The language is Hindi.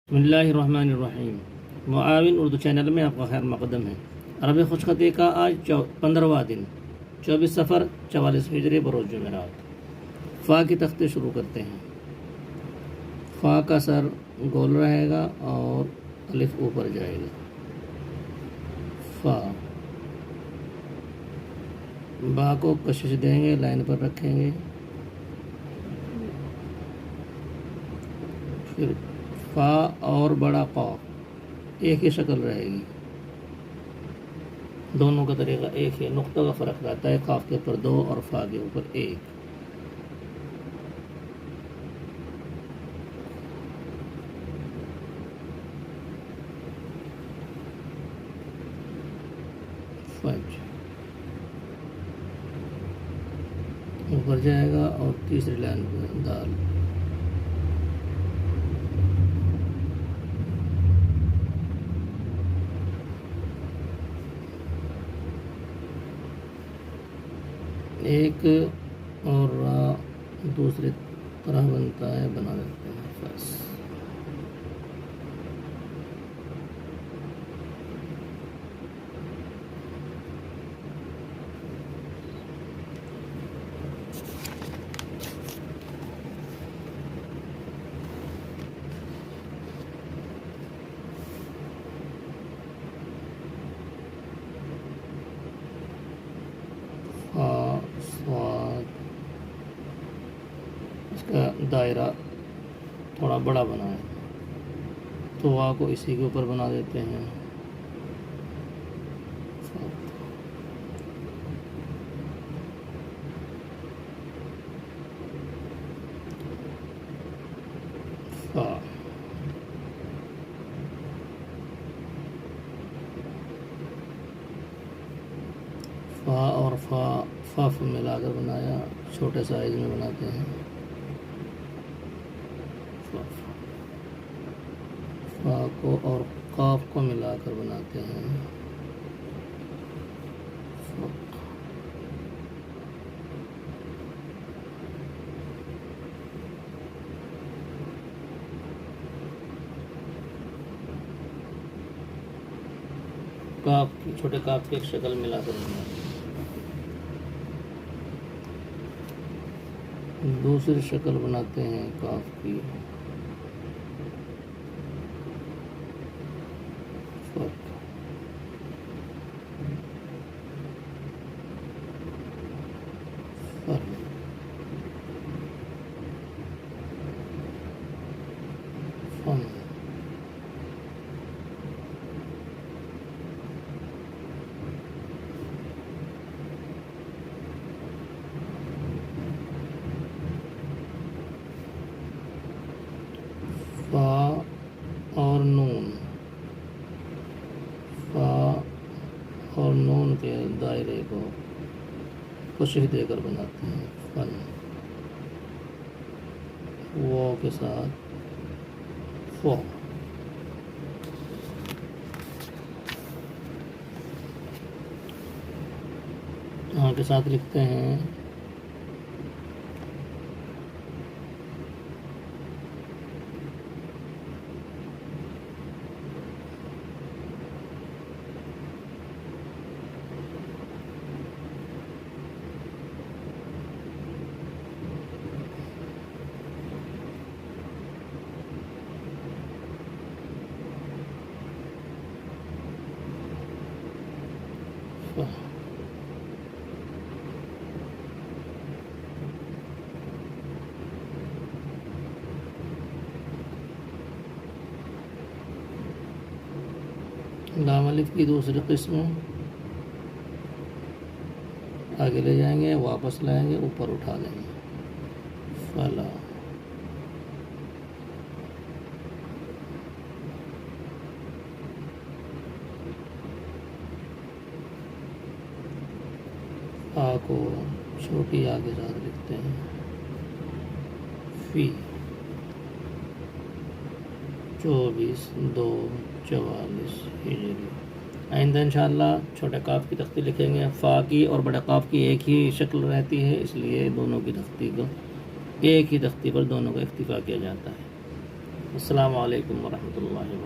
बिस्मिल्लाहिर्रहमानिर्रहीम। मुआविन उर्दू चैनल में आपका खैर मकदम है। अरबी खुशखती का आज 15वां दिन 24 सफ़र 44 हिजरी बरोज़ जुमेरात। फ़ा की तख्ती शुरू करते हैं। फ़ा का सर गोल रहेगा और अलिफ ऊपर जाएगा। फ़ा बा को कशिश देंगे, लाइन पर रखेंगे। फिर फ़ा और बड़ा क़ाफ़ एक ही शक्ल रहेगी। दोनों का तरीका एक है, नुक्ता का फ़र्क रहता है। क़ाफ़ के ऊपर 2 और फ़ा के ऊपर 1। फज ऊपर जाएगा और तीसरी लाइन पर दाल। एक और रा दूसरी तरह बनता है, बना देते हैं बस। स्वाद इसका दायरा थोड़ा बड़ा बना है, तो वा को इसी के ऊपर बना देते हैं। फा फ़ा और फ़ा मिलाकर बनाया, छोटे साइज में बनाते हैं। फ़ा को और क़ाफ़ को मिलाकर बनाते हैं। काफ की छोटे काफ की एक शक्ल मिलाकर बनाते हैं। दूसरी शक्ल बनाते हैं काफ की। फन फ़ा और नून, फ़ा और नून के दायरे को कशिश देकर बनाते हैं। फन वो के साथ फ़ो। यहाँ के साथ लिखते हैं लाम अलिफ की दूसरी किस्म आगे ले जाएंगे, वापस लाएंगे, ऊपर उठा देंगे। फला आ को छोटी आ के साथ लिखते हैं। फी 24/2/44 हिजरी। आइंदा इंशाअल्लाह छोटे काफ की तख्ती लिखेंगे। फ़ा की और बड़े काफ की एक ही शक्ल रहती है, इसलिए दोनों की तख्ती को एक ही तख्ती पर दोनों का इख्तिफा किया जाता है। अस्सलामु अलैकुम वरहमतुल्लाहि